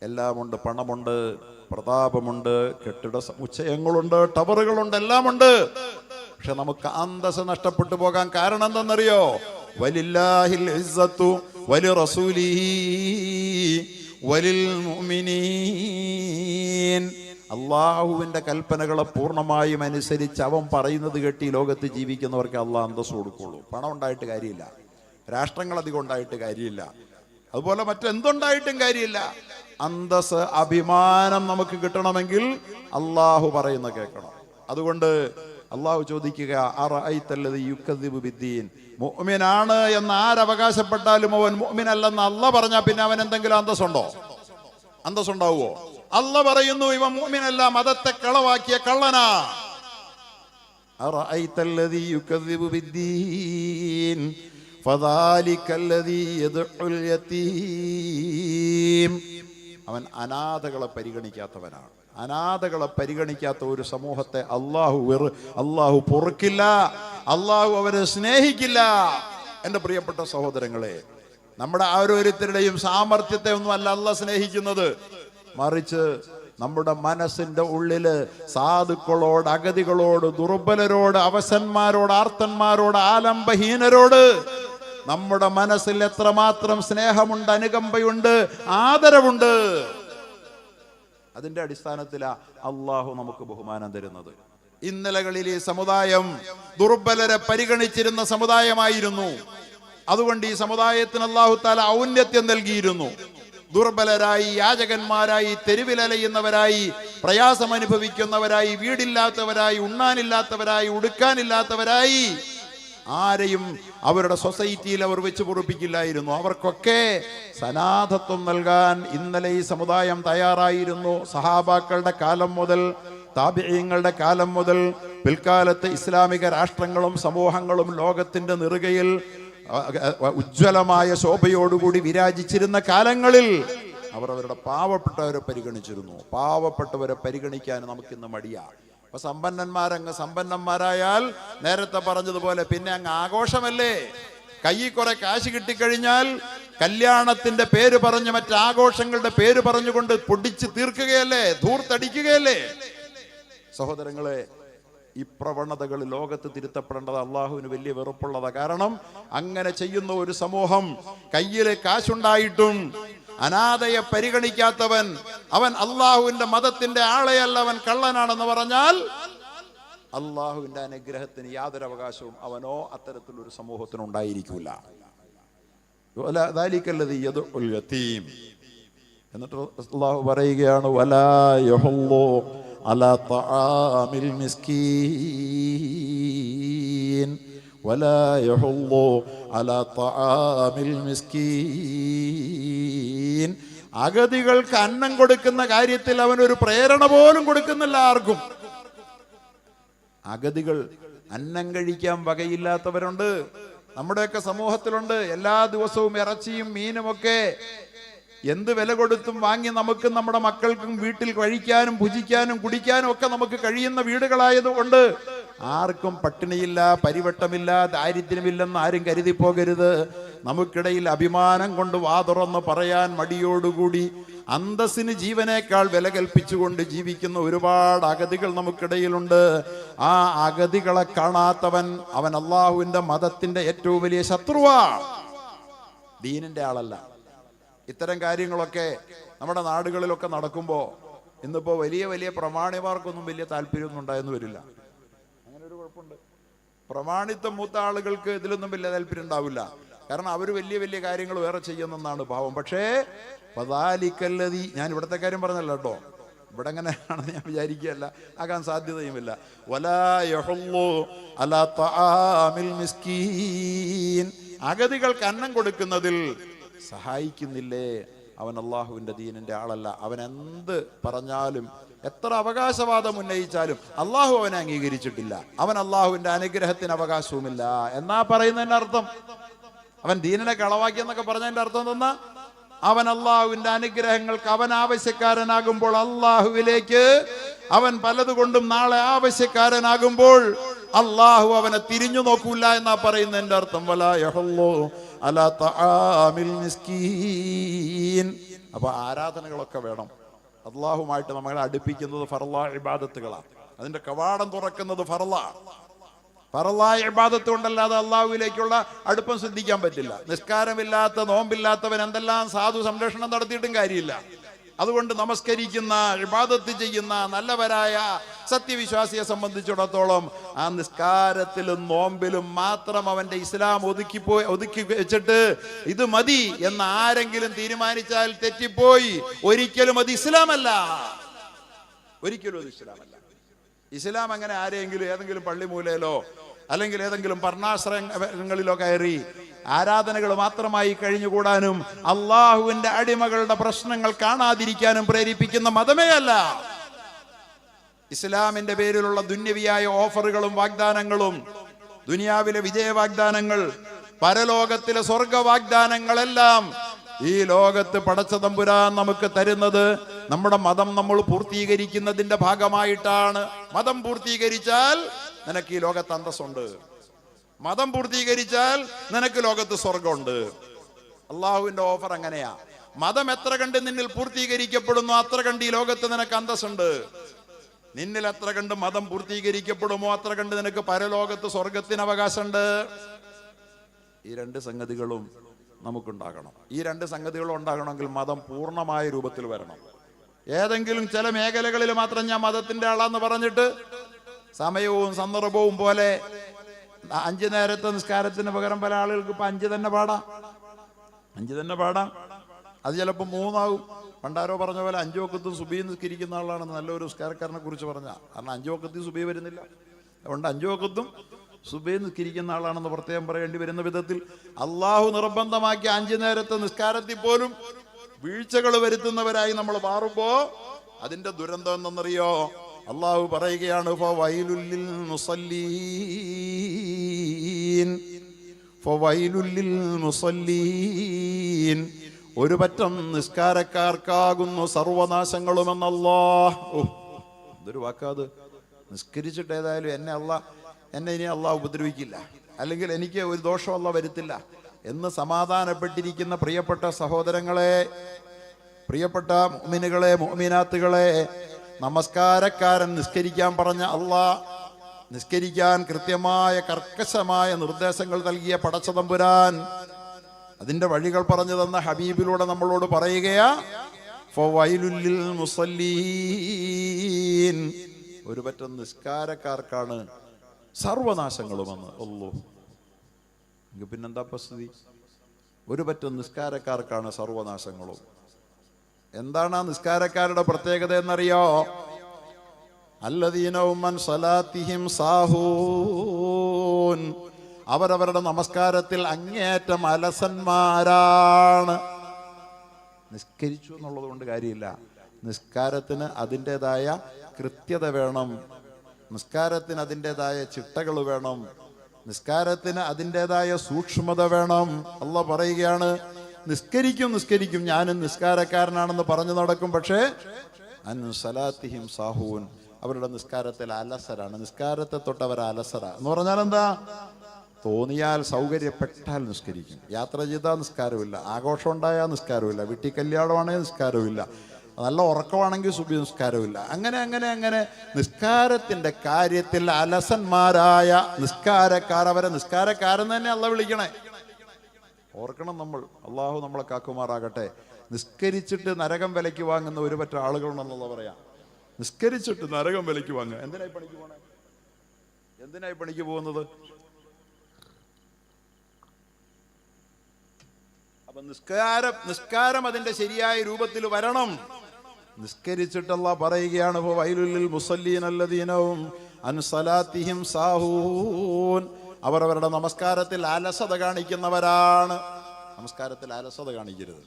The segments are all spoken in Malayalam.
എല്ലാമുണ്ട്. പണമുണ്ട്, പ്രതാപമുണ്ട്, കെട്ടിട സമുച്ചയങ്ങളുണ്ട്, ടവറുകളുണ്ട്, എല്ലാമുണ്ട്. പക്ഷെ നമുക്ക് അന്തസ്സ് നഷ്ടപ്പെട്ടു പോകാൻ കാരണം എന്തെന്നറിയോ? വലില്ലാഹിൽ ഇസ്സത്തു വലിറസൂലിഹി വലിൽ മുഅ്മിനീൻ. അള്ളാഹുവിൻ്റെ കൽപ്പനകളെ പൂർണ്ണമായും അനുസരിച്ച് അവൻ പറയുന്നത് കേട്ട് ഈ ലോകത്ത് ജീവിക്കുന്നവർക്ക് അള്ളാഹ് അന്തസ്സ് കൊടുക്കുള്ളൂ. പണം ഉണ്ടായിട്ട് കാര്യമില്ല, രാഷ്ട്രങ്ങൾ അധികം ഉണ്ടായിട്ട് കാര്യമില്ല, അതുപോലെ മറ്റെന്തുണ്ടായിട്ടും കാര്യമില്ല. അന്തസ്സ്, അഭിമാനം നമുക്ക് കിട്ടണമെങ്കിൽ അള്ളാഹു പറയുന്ന കേൾക്കണം. അതുകൊണ്ട് അള്ളാഹു ചോദിക്കുക, അറഅയ്തല്ലദീ യുകദ്ദിബു ബിദ്ദീൻ. മുഅ്മിനാണ് എന്ന് ആരവകാശപ്പെട്ടാലും അവൻ മുഅ്മിനല്ലെന്ന് അള്ളാഹ് പറഞ്ഞാൽ പിന്നെ അവൻ എന്തെങ്കിലും അന്തസ്സുണ്ടോ? അന്തസ്സുണ്ടാവുമോ? അള്ളാഹ് പറയുന്നു ഇവൻ മുഅ്മിനല്ല, മതത്തെ കളവാക്കിയ കള്ളനാ. അറഅയ്തല്ലദീ യുകദ്ദിബു ബിദ്ദീൻ ഫദാലികല്ലദീ യദ്ഉൽ യതീം. അനാഥകളെ പരിഗണിക്കാത്തവനാണ്. അനാഥകളെ പരിഗണിക്കാത്ത ഒരു സമൂഹത്തെ അള്ളാഹു പൊറുക്കില്ല, അള്ളാഹു അവരെ സ്നേഹിക്കില്ല. എൻ്റെ പ്രിയപ്പെട്ട സഹോദരങ്ങളെ, നമ്മുടെ ഓരോരുത്തരുടെയും സാമർത്ഥ്യത്തെ ഒന്നും അല്ല അള്ളാഹ് സ്നേഹിക്കുന്നത്, മറിച്ച് നമ്മുടെ മനസ്സിന്റെ ഉള്ളില് സാധുക്കളോട്, അഗതികളോട്, ദുർബലരോട്, അവശന്മാരോട്, ആർത്തന്മാരോട്, ആലംബഹീനരോട് നമ്മുടെ മനസ്സിൽ എത്രമാത്രം സ്നേഹമുണ്ട്, അനുകമ്പയുണ്ട്, ആദരവുണ്ട്. അതിന്റെ അടിസ്ഥാനത്തിലാ അള്ളാഹു നമുക്ക് ബഹുമാനം തരുന്നത്. ഇന്നലകളിൽ ഈ സമുദായം ദുർബലരെ പരിഗണിച്ചിരുന്ന സമുദായമായിരുന്നു. അതുകൊണ്ട് ഈ സമുദായത്തിന് അല്ലാഹു തആല ഔന്നത്യം നൽകിയിരുന്നു. ദുർബലരായി, യാചകന്മാരായി, തെരുവിലലയുന്നവരായി, പ്രയാസം അനുഭവിക്കുന്നവരായി, വീടില്ലാത്തവരായി, ഉണ്ണാനില്ലാത്തവരായി, ഉടുക്കാനില്ലാത്തവരായി ആരെയും അവരുടെ സൊസൈറ്റിയിൽ അവർ വെച്ച് പൊറുപ്പിക്കില്ലായിരുന്നു. അവർക്കൊക്കെ സനാഥത്വം നൽകാൻ ഇന്നലെ ഈ സമുദായം തയ്യാറായിരുന്നു. സഹാബാക്കളുടെ കാലം മുതൽ, താബിഈങ്ങളുടെ കാലം മുതൽ, പിൽക്കാലത്ത് ഇസ്ലാമിക രാഷ്ട്രങ്ങളും സമൂഹങ്ങളും ലോകത്തിന്റെ നെറുകയിൽ ഉജ്ജ്വലമായ ശോഭയോടുകൂടി വിരാജിച്ചിരുന്ന കാലങ്ങളിൽ അവർ അവരുടെ പാവപ്പെട്ടവരെ പരിഗണിച്ചിരുന്നു. പാവപ്പെട്ടവരെ പരിഗണിക്കാൻ നമുക്കിന്ന് മടിയാണ്. അപ്പൊ സമ്പന്നന്മാരങ്ങ് സമ്പന്നന്മാരായാൽ നേരത്തെ പറഞ്ഞതുപോലെ പിന്നെ അങ്ങ് ആഘോഷമല്ലേ. കയ്യിൽ കുറെ കാശ് കിട്ടിക്കഴിഞ്ഞാൽ കല്യാണത്തിന്റെ പേര് പറഞ്ഞ് മറ്റാഘോഷങ്ങളുടെ പേര് പറഞ്ഞുകൊണ്ട് പൊടിച്ച് തീർക്കുകയല്ലേ, ധൂർത്തടിക്കുകയല്ലേ. സഹോദരങ്ങളെ, ഈ പ്രവണതകൾ ലോകത്ത് തിരുത്തപ്പെടേണ്ടത് അള്ളാഹുവിന് വലിയ വെറുപ്പുള്ളതാണ്. കാരണം അങ്ങനെ ചെയ്യുന്ന ഒരു സമൂഹം, കയ്യിലെ കാശുണ്ടായിട്ടും അനാഥയെ പരിഗണിക്കാത്തവൻ, അവൻ അള്ളാഹുവിന്റെ മതത്തിന്റെ ആളെയല്ല, അവൻ കള്ളനാണെന്ന് പറഞ്ഞാൽ അള്ളാഹുവിന്റെ അനുഗ്രഹത്തിന് യാതൊരു അവകാശവും അവനോ അത്തരത്തിലൊരു സമൂഹത്തിനുണ്ടായിരിക്കില്ല. എന്നിട്ട് അള്ളാഹു പറയുകയാണ്, വലാ യഹുല്ലു അലാ തആമിൽ മിസ്കീൻ വലാ യഹുല്ലു അലാ തആമിൽ മിസ്കീൻ. അഗതികൾക്ക് അന്നം കൊടുക്കുന്ന കാര്യത്തിൽ അവനൊരു പ്രേരണ പോലും കൊടുക്കുന്നില്ല ആർക്കും. അഗതികൾ, അന്നം കഴിക്കാൻ വകയില്ലാത്തവരുണ്ട്, നമ്മുടെയൊക്കെ സമൂഹത്തിലുണ്ട്. എല്ലാ ദിവസവും ഇറച്ചിയും മീനുമൊക്കെ എന്ത് വില കൊടുത്തും വാങ്ങി നമുക്കും നമ്മുടെ മക്കൾക്കും വീട്ടിൽ കഴിക്കാനും ഭുജിക്കാനും കുടിക്കാനും ഒക്കെ നമുക്ക് കഴിയുന്ന വീടുകളായതുകൊണ്ട് ആർക്കും പട്ടിണിയില്ല, പരിവട്ടമില്ല, ദാരിദ്ര്യമില്ലെന്ന് ആരും കരുതി പോകരുത്. നമുക്കിടയിൽ അഭിമാനം കൊണ്ട് വാതുറന്ന് പറയാൻ മടിയോടുകൂടി അന്തസ്സിന് ജീവനേക്കാൾ വില കൽപ്പിച്ചുകൊണ്ട് ജീവിക്കുന്ന ഒരുപാട് അഗതികൾ നമുക്കിടയിലുണ്ട്. ആ അഗതികളെ കാണാത്തവൻ അവൻ അള്ളാഹുവിന്റെ മതത്തിന്റെ ഏറ്റവും വലിയ ശത്രുവാണ്, ദീനിന്റെ ആളല്ല. ഇത്തരം കാര്യങ്ങളൊക്കെ നമ്മുടെ നാടുകളിലൊക്കെ നടക്കുമ്പോൾ ഇന്നിപ്പോൾ വലിയ വലിയ പ്രമാണിമാർക്കൊന്നും വലിയ താല്പര്യമൊന്നും ഉണ്ടായെന്ന് വരില്ല. അങ്ങനെ ഒരു കുഴപ്പമുണ്ട്. പ്രമാണിത്വം മൂത്ത ആളുകൾക്ക് ഇതിലൊന്നും വലിയ താല്പര്യം ഉണ്ടാവില്ല. കാരണം അവർ വലിയ വലിയ കാര്യങ്ങൾ വേറെ ചെയ്യുന്നെന്നാണ് ഭാവം. പക്ഷേ ഫദാലിക്കല്ലദീ, ഞാൻ ഇവിടുത്തെ കാര്യം പറഞ്ഞല്ലോ കേട്ടോ, ഇവിടെ എങ്ങനെയാണെന്ന് ഞാൻ വിചാരിക്കുകയല്ല, ആകാൻ സാധ്യതയുമില്ല. വലാ യഹുല്ലു അലാ തആമിൽ മിസ്കീൻ. അഗതികൾക്ക് അന്നം കൊടുക്കുന്നതിൽ സഹായിക്കുന്നില്ലേ, അവൻ അള്ളാഹുവിന്റെ ദീനിന്റെ ആളല്ല. അവൻ എന്ത് പറഞ്ഞാലും എത്ര അവകാശവാദം ഉന്നയിച്ചാലും അള്ളാഹു അവനെ അംഗീകരിച്ചിട്ടില്ല. അവൻ അള്ളാഹുവിന്റെ അനുഗ്രഹത്തിന് അവകാശവുമില്ല എന്നാ പറയുന്നതിന്റെ അർത്ഥം. അവൻ ദീനിനെ കളവാക്കിയെന്നൊക്കെ പറഞ്ഞതിന്റെ അർത്ഥം എന്തെന്നാ? അവൻ അള്ളാഹുവിന്റെ അനുഗ്രഹങ്ങൾക്ക് അവൻ ആവശ്യക്കാരനാകുമ്പോൾ, അള്ളാഹുവിലേക്ക് അവൻ പലതുകൊണ്ടും നാളെ ആവശ്യക്കാരനാകുമ്പോൾ അള്ളാഹു അവനെ തിരിഞ്ഞു നോക്കൂല എന്നാ പറയുന്നതിന്റെ അർത്ഥം. വലാ യഹുല്ലു അലാ തആമിൽ മിസ്കീൻ. അപ്പോൾ ആരാധനകളൊക്കെ വേണം. അള്ളാഹുമായിട്ട് നമ്മളെ അടുപ്പിക്കുന്നത് ഫർളായ ഇബാദത്തുകളാണ്. അതിന്റെ കവാടം തുറക്കുന്നത് ഫർളായ ഇബാദത്ത് കൊണ്ടല്ലാതെ അള്ളാഹുവിലേക്കുള്ള അടുപ്പം സിദ്ധിക്കാൻ പറ്റില്ല. നിസ്കാരമില്ലാത്ത, നോമ്പില്ലാത്തവൻ എന്തെല്ലാം സാധു സംരക്ഷണം നടത്തിയിട്ടും കാര്യമില്ല. അതുകൊണ്ട് നമസ്കരിക്കുന്ന, ഇബാദത്ത് ചെയ്യുന്ന നല്ലവരായ സത്യവിശ്വാസിയെ സംബന്ധിച്ചിടത്തോളം ആ നിസ്കാരത്തിലും നോമ്പിലും മാത്രം അവന്റെ ഇസ്ലാം ഒതുക്കി വെച്ചിട്ട് ഇത് മതി എന്ന് ആരെങ്കിലും തീരുമാനിച്ചാൽ തെറ്റിപ്പോയി. ഒരിക്കലും അത് ഇസ്ലാമല്ല. ഒരിക്കലും അത് ഇസ്ലാമല്ല. ഇസ്ലാം അങ്ങനെ ആരെങ്കിലും ഏതെങ്കിലും പള്ളിമൂലയിലോ അല്ലെങ്കിൽ ഏതെങ്കിലും പർണാശ്രയങ്ങളിലോ കയറി ആരാധനകൾ മാത്രമായി കഴിഞ്ഞുകൂടാനും അള്ളാഹുവിന്റെ അടിമകളുടെ പ്രശ്നങ്ങൾ കാണാതിരിക്കാനും പ്രേരിപ്പിക്കുന്ന മതമേ അല്ല. ഇസ്ലാമിന്റെ പേരിലുള്ള ദുന്യവിയായ ഓഫറുകളും വാഗ്ദാനങ്ങളും, ദുനിയാവിലെ വിജയ വാഗ്ദാനങ്ങൾ, പരലോകത്തിലെ സ്വർഗ വാഗ്ദാനങ്ങളെല്ലാം ഈ ലോകത്ത് പടച്ച തമ്പുരാൻ നമുക്ക് തരുന്നത് നമ്മുടെ മതം നമ്മൾ പൂർത്തീകരിക്കുന്നതിന്റെ ഭാഗമായിട്ടാണ്. മതം പൂർത്തീകരിച്ചാൽ നിനക്ക് ഈ ലോകത്ത് അന്തസ്സുണ്ട്. മതം പൂർത്തീകരിച്ചാൽ നിനക്ക് ലോകത്ത് സ്വർഗമുണ്ട്. അള്ളാഹുവിന്റെ ഓഫർ അങ്ങനെയാ. മതം എത്ര കണ്ട് നിന്നിൽ പൂർത്തീകരിക്കപ്പെടുന്നു അത്ര കണ്ട് ഈ ലോകത്ത് നിനക്ക് അന്തസ്സുണ്ട്. നിന്നിൽ എത്ര കണ്ട് മതം പൂർത്തീകരിക്കപ്പെടുമോ അത്ര കണ്ട് നിനക്ക് പരലോകത്ത് സ്വർഗത്തിന് അവകാശമുണ്ട്. ഈ രണ്ട് സംഗതികളും നമുക്കുണ്ടാകണം. ഈ രണ്ട് സംഗതികളും ഉണ്ടാകണമെങ്കിൽ മതം പൂർണ്ണമായ രൂപത്തിൽ വരണം. ഏതെങ്കിലും ചില മേഖലകളിൽ മാത്രം ഞാൻ മതത്തിന്റെ ആളാന്ന് പറഞ്ഞിട്ട് സമയവും സന്ദർഭവും പോലെ 5 നേരത്തെ നിസ്കാരത്തിന് പകരം പല ആളുകൾക്ക് ഇപ്പൊ 5 തന്നെ പാടാം. അത് ചിലപ്പോൾ 3 ആകും. പണ്ടാരോ പറഞ്ഞ പോലെ 5 വക്കത്തും സുബഹി നിസ്കരിക്കുന്ന ആളാണെന്ന് നല്ലൊരു നിസ്കാരക്കാരനെ കുറിച്ച് പറഞ്ഞ. കാരണം 5 വക്കത്തും സുബഹി വരുന്നില്ല. അതുകൊണ്ട് 5 വക്കത്തും സുബഹി നിസ്കരിക്കുന്ന ആളാണെന്ന് പ്രത്യേകം പറയേണ്ടി വരുന്ന വിധത്തിൽ അള്ളാഹു നിർബന്ധമാക്കിയ 5 നേരത്തെ നിസ്കാരത്തിൽ പോലും വീഴ്ചകൾ വരുത്തുന്നവരായി നമ്മൾ മാറുമ്പോ അതിന്റെ ദുരന്തം എന്തെന്നറിയോ? അള്ളാഹു പറയുകയാണ്, ഫവൈലുൽ ലിൽ മുസല്ലീൻ, ഒരു പറ്റം നിസ്കാരക്കാർക്കാകുന്നു സർവനാശങ്ങളുമെന്നല്ലാഹ്. എന്തൊരു വാക്കാത്! നിസ്കരിച്ചിട്ട് ഏതായാലും എന്നെ ഇനി അള്ളാഹ് ഉപദ്രവിക്കില്ല, അല്ലെങ്കിൽ എനിക്ക് ഒരു ദോഷം അള്ളാഹ് വരുത്തില്ല എന്ന് സമാധാനപ്പെട്ടിരിക്കുന്ന പ്രിയപ്പെട്ട സഹോദരങ്ങളെ, പ്രിയപ്പെട്ട മുഅ്മിനുകളെ, മുഅ്മിനാത്തുകളെ, നമസ്കാരക്കാരൻ നിസ്കരിക്കാൻ പറഞ്ഞ അള്ളാഹ്, നിസ്കരിക്കാൻ കൃത്യമായ കർക്കശമായ നിർദ്ദേശങ്ങൾ നൽകിയ പടച്ച തമ്പുരാൻ അതിന്റെ വഴികൾ പറഞ്ഞു തന്ന ഹബീബിലൂടെ നമ്മളോട് പറയുകയാ, ഫവൈലുൽ ലിൽ മുസല്ലീൻ, ഒരു പറ്റം നിസ്കാരക്കാർക്കാണ് സർവനാശങ്ങളുമെന്ന്. അല്ലാഹ്, പിന്നെന്താ സ്ഥിതി? ഒരു പറ്റം നിസ്കാരക്കാർക്കാണ് സർവനാശങ്ങളും. എന്താണ് ആ നിസ്കാരക്കാരുടെ പ്രത്യേകത എന്നറിയോ? അല്ലദീന ഹും അൻ സലാത്തിഹിം സാഹൂൻ, അവരവരുടെ നമസ്കാരത്തിൽ അങ്ങേയറ്റം അലസന്മാരാണ്. നിസ്കരിച്ചു എന്നുള്ളത് കൊണ്ട് കാര്യമില്ല. നിസ്കാരത്തിന് അതിൻ്റെതായ കൃത്യത വേണം, നിസ്കാരത്തിന് അതിൻ്റെതായ ചിട്ടകൾ വേണം, നിസ്കാരത്തിന് അതിൻ്റെതായ സൂക്ഷ്മത വേണം. അല്ലാഹ് പറയുകയാണ്, നിസ്കരിക്കും ഞാനും നിസ്കാരക്കാരനാണെന്ന് പറഞ്ഞു നടക്കും, പക്ഷേ അൻ സലാത്തിഹിം സാഹൂൻ, അവരുടെ നിസ്കാരത്തിൽ അലസരാണ്. നിസ്കാരത്തെ തൊട്ട് അവർ അലസരാ എന്ന് പറഞ്ഞാൽ എന്താ? തോന്നിയാൽ സൗകര്യപ്പെട്ടാൽ നിസ്കരിക്കും, യാത്ര ചെയ്താൽ നിസ്കാരമില്ല, ആഘോഷം ഉണ്ടായാൽ നിസ്കാരമില്ല, വീട്ടിൽ കല്യാണമാണെങ്കിൽ നിസ്കാരമില്ല, നല്ല ഉറക്കമാണെങ്കിൽ സുബഹി നിസ്കാരമില്ല. അങ്ങനെ നിസ്കാരത്തിന്റെ കാര്യത്തിൽ അലസന്മാരായ നിസ്കാരക്കാർ, അവരെ നിസ്കാരക്കാരെന്ന് തന്നെ അള്ളാഹ് വിളിക്കണേ. ഓർക്കണം നമ്മൾ, അള്ളാഹു നമ്മളെ കാക്കുമാറാകട്ടെ. നിസ്കരിച്ചിട്ട് നരകം വിലയ്ക്ക് വാങ്ങുന്ന ഒരു പറ്റ ആളുകളുണ്ടെന്നുള്ള പറയാം. നിസ്കരിച്ചിട്ട് നരകം വിലയ്ക്ക് വാങ്ങുക. എന്തിനായി പണിക്ക് പോണേ? എന്തിനായി പണിക്ക് പോകുന്നത്? അപ്പൊ നിസ്കാരം അതിന്റെ ശരിയായ രൂപത്തിൽ വരണം. നിസ്കരിച്ചിട്ട് അല്ലാഹ് പറയുകയാണ്, ഫവൈലുൽ ലിൽ മുസല്ലീൻ അല്ലദീന ഹും അൻ സലാത്തിഹിം സാഹൂൻ, അവരവരുടെ നമസ്കാരത്തിൽ അലസത കാണിക്കുന്നവരാണ്. നമസ്കാരത്തിൽ അലസത കാണിക്കരുത്.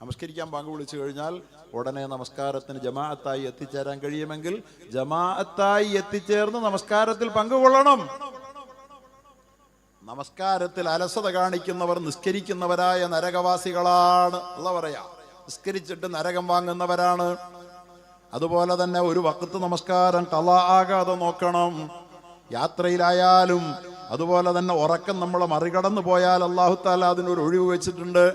നമസ്കരിക്കാൻ പങ്ക് വിളിച്ചു കഴിഞ്ഞാൽ ഉടനെ നമസ്കാരത്തിന് ജമാഅത്തായി എത്തിച്ചേരാൻ കഴിയുമെങ്കിൽ ജമാഅത്തായി എത്തിച്ചേർന്ന് നമസ്കാരത്തിൽ പങ്കുകൊള്ളണം. നമസ്കാരത്തിൽ അലസത കാണിക്കുന്നവർ നിസ്കരിക്കുന്നവരായ നരകവാസികളാണ്. അല്ലാഹ് പറയാ, നിസ്കരിച്ചിട്ട് നരകം വാങ്ങുന്നവരാണ്. അതുപോലെ തന്നെ ഒരു വഖത്ത് നമസ്കാരം ഖളാ ആകാതെ നോക്കണം. യാത്രയിലായാലും അതുപോലെ തന്നെ ഉറക്കം നമ്മളെ മറികടന്നു പോയാൽ അല്ലാഹു തആല അതിനൊരു ഒഴിവ് വെച്ചിട്ടുണ്ട്.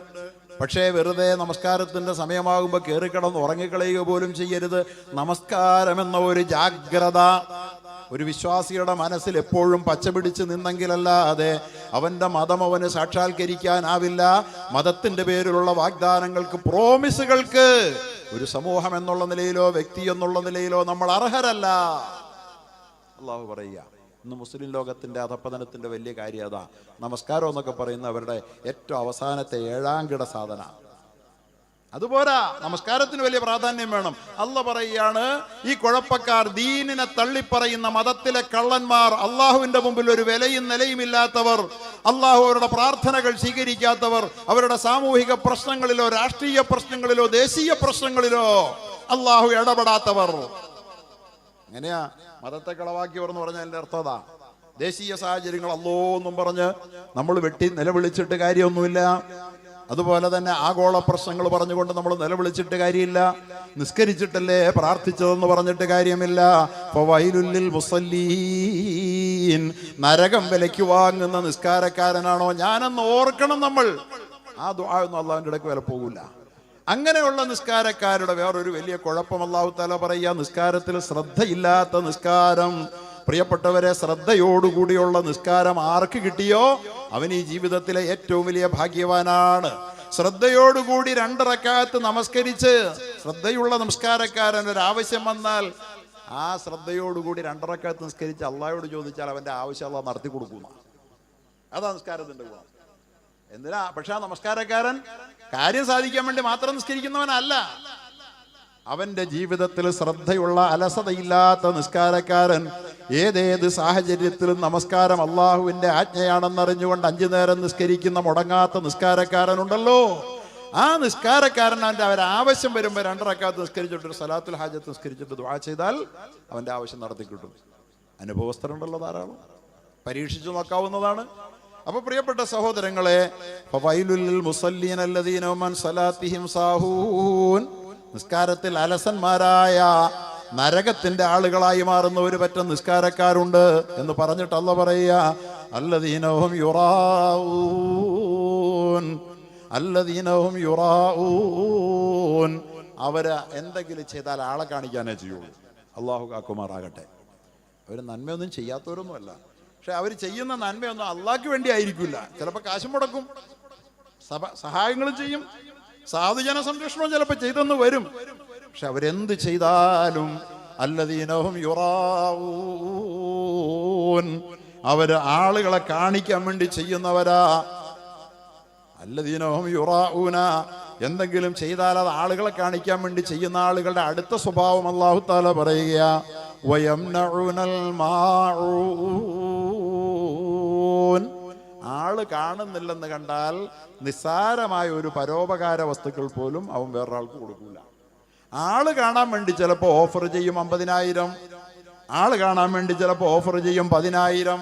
പക്ഷേ വെറുതെ നമസ്കാരത്തിൻ്റെ സമയമാകുമ്പോൾ കയറിക്കിടന്ന് ഉറങ്ങിക്കളയുക പോലും ചെയ്യരുത്. നമസ്കാരമെന്ന ഒരു ജാഗ്രത ഒരു വിശ്വാസിയുടെ മനസ്സിൽ എപ്പോഴും പച്ചപിടിച്ച് നിന്നെങ്കിലല്ലാതെ അവൻ്റെ മതം അവന് സാക്ഷാത്കരിക്കാനാവില്ല. മതത്തിൻ്റെ പേരിലുള്ള വാഗ്ദാനങ്ങൾക്ക്, പ്രോമിസുകൾക്ക് ഒരു സമൂഹം എന്നുള്ള നിലയിലോ വ്യക്തി എന്നുള്ള നിലയിലോ നമ്മൾ അർഹരല്ല. അള്ളാഹു പറയുക, ഇന്ന് മുസ്ലിം ലോകത്തിൻ്റെ അധപ്പതനത്തിൻ്റെ വലിയ കാര്യം അതാ. നമസ്കാരം എന്നൊക്കെ പറയുന്ന അവരുടെ ഏറ്റവും അവസാനത്തെ 7ാം കിട സാധന. അതുപോരാ, നമസ്കാരത്തിന് വലിയ പ്രാധാന്യം വേണം. അള്ള പറയുകയാണ്, ഈ കുഴപ്പക്കാർ, ദീനിനെ തള്ളിപ്പറയുന്ന മതത്തിലെ കള്ളന്മാർ, അള്ളാഹുവിന്റെ മുമ്പിൽ ഒരു വിലയും നിലയുമില്ലാത്തവർ, അള്ളാഹു അവരുടെ പ്രാർത്ഥനകൾ സ്വീകരിക്കാത്തവർ, അവരുടെ സാമൂഹിക പ്രശ്നങ്ങളിലോ രാഷ്ട്രീയ പ്രശ്നങ്ങളിലോ ദേശീയ പ്രശ്നങ്ങളിലോ അള്ളാഹു ഇടപെടാത്തവർ. എങ്ങനെയാ മതത്തെ കളവാക്കിയവർ എന്ന് പറഞ്ഞാൽ എൻ്റെ അർത്ഥം അതാ. ദേശീയ സാഹചര്യങ്ങൾ അല്ലോ എന്നും പറഞ്ഞ് നമ്മൾ വെട്ടി നിലവിളിച്ചിട്ട് കാര്യമൊന്നുമില്ല. അതുപോലെ തന്നെ ആഗോള പ്രശ്നങ്ങൾ പറഞ്ഞുകൊണ്ട് നമ്മൾ നിലവിളിച്ചിട്ട് കാര്യമില്ല. നിസ്കരിച്ചിട്ടല്ലേ പ്രാർത്ഥിച്ചതെന്ന് പറഞ്ഞിട്ട് കാര്യമില്ല. ഫവൈലുൽ മുസല്ലീൻ, നരകം വിലയ്ക്ക് വാങ്ങുന്ന നിസ്കാരക്കാരനാണോ ഞാനെന്ന് ഓർക്കണം നമ്മൾ. ആ ദുആ ഒന്നും അള്ളാഹുവിൻ്റെ ഇടയ്ക്ക് വില പോകില്ല. അങ്ങനെയുള്ള നിസ്കാരക്കാരുടെ വേറൊരു വലിയ കുഴപ്പം അല്ലാഹു തആല പറയുക, നിസ്കാരത്തിൽ ശ്രദ്ധയില്ലാത്ത നിസ്കാരം. പ്രിയപ്പെട്ടവരെ, ശ്രദ്ധയോടുകൂടിയുള്ള നിസ്കാരം ആർക്ക് കിട്ടിയോ അവൻ ഈ ജീവിതത്തിലെ ഏറ്റവും വലിയ ഭാഗ്യവാനാണ്. ശ്രദ്ധയോടുകൂടി 2 റക്അത്ത് നമസ്കരിച്ച് ശ്രദ്ധയുള്ള നമസ്കാരക്കാരൻ ഒരു ആവശ്യം വന്നാൽ ആ ശ്രദ്ധയോടുകൂടി 2 റക്അത്ത് നിസ്കരിച്ച് അള്ളാഹയോട് ചോദിച്ചാൽ അവൻ്റെ ആവശ്യം അള്ളാഹ് നടത്തി കൊടുക്കുന്ന, അതാ നിസ്കാരത്തിൻ്റെ ഗുണം. എന്തിനാ? പക്ഷെ ആ നമസ്കാരക്കാരൻ കാര്യം സാധിക്കാൻ വേണ്ടി മാത്രം നിസ്കരിക്കുന്നവനല്ല. അവന്റെ ജീവിതത്തിൽ ശ്രദ്ധയുള്ള, അലസതയില്ലാത്ത നിസ്കാരക്കാരൻ ഏതേത് സാഹചര്യത്തിലും നമസ്കാരം അള്ളാഹുവിന്റെ ആജ്ഞയാണെന്നറിഞ്ഞുകൊണ്ട് 5 നേരം നിസ്കരിക്കുന്ന മുടങ്ങാത്ത നിസ്കാരക്കാരനുണ്ടല്ലോ, ആ നിസ്കാരക്കാരൻ്റെ അവരാവശ്യം വരുമ്പോൾ 2 റക്അത്ത് നിസ്കരിച്ചിട്ട് സലാത്തുൽ ഹാജത്ത് നിസ്കരിച്ചിട്ട് ദുആ ചെയ്താൽ അവന്റെ ആവശ്യം നടത്തി കിട്ടും. അനുഭവസ്ഥരുണ്ടല്ലോ ധാരാളം, പരീക്ഷിച്ചു നോക്കാവുന്നതാണ്. അപ്പൊ പ്രിയപ്പെട്ട സഹോദരങ്ങളെ, ഫവൈലുൽ മുസല്ലീന അല്ലദീന ഹും അൻ സലാത്തിഹിം സാഹൂൻ, നിസ്കാരത്തിൽ അലസന്മാരായ നരകത്തിന്റെ ആളുകളായി മാറുന്ന ഒരു പറ്റം നിസ്കാരക്കാരുണ്ട് എന്ന് പറഞ്ഞിട്ട് അല്ലാഹു പറയുക, അല്ലദീന ഹും യുറാഊൻ, അല്ലദീന ഹും യുറാഊൻ, അവര് എന്തെങ്കിലും ചെയ്താൽ ആളെ കാണിക്കാനേ ചെയ്യുള്ളൂ. അള്ളാഹു കാക്കുമാറാകട്ടെ. അവർ നന്മയൊന്നും ചെയ്യാത്തവരൊന്നുമല്ല, പക്ഷെ അവർ ചെയ്യുന്ന നന്മയൊന്നും അള്ളാഹ്ക്ക് വേണ്ടി ആയിരിക്കില്ല. ചിലപ്പോൾ കാശും മുടക്കും, സഹായങ്ങളും ചെയ്യും, സാധുജന സംരക്ഷണവും ചിലപ്പോൾ ചെയ്തെന്ന് വരും. പക്ഷെ അവരെന്ത് ചെയ്താലും അല്ലദീനഹും യുറാഊൻ, അവര് ആളുകളെ കാണിക്കാൻ വേണ്ടി ചെയ്യുന്നവരാ. അല്ലദീനഹും യുറാഊന, എന്തെങ്കിലും ചെയ്താൽ അത് ആളുകളെ കാണിക്കാൻ വേണ്ടി ചെയ്യുന്ന ആളുകളുടെ അടുത്ത സ്വഭാവം അല്ലാഹു തആല പറയുക, വയംനഉനൽ മാഊൻ, ആള് കാണുന്നില്ലെന്ന് കണ്ടാൽ നിസ്സാരമായ ഒരു പരോപകാര വസ്തുക്കൾ പോലും അവൻ വേറൊരാൾക്ക് കൊടുക്കൂല. ആള് കാണാൻ വേണ്ടി ചിലപ്പോൾ ഓഫർ ചെയ്യും 50,000, ആള് കാണാൻ വേണ്ടി ചിലപ്പോൾ ഓഫർ ചെയ്യും 10,000,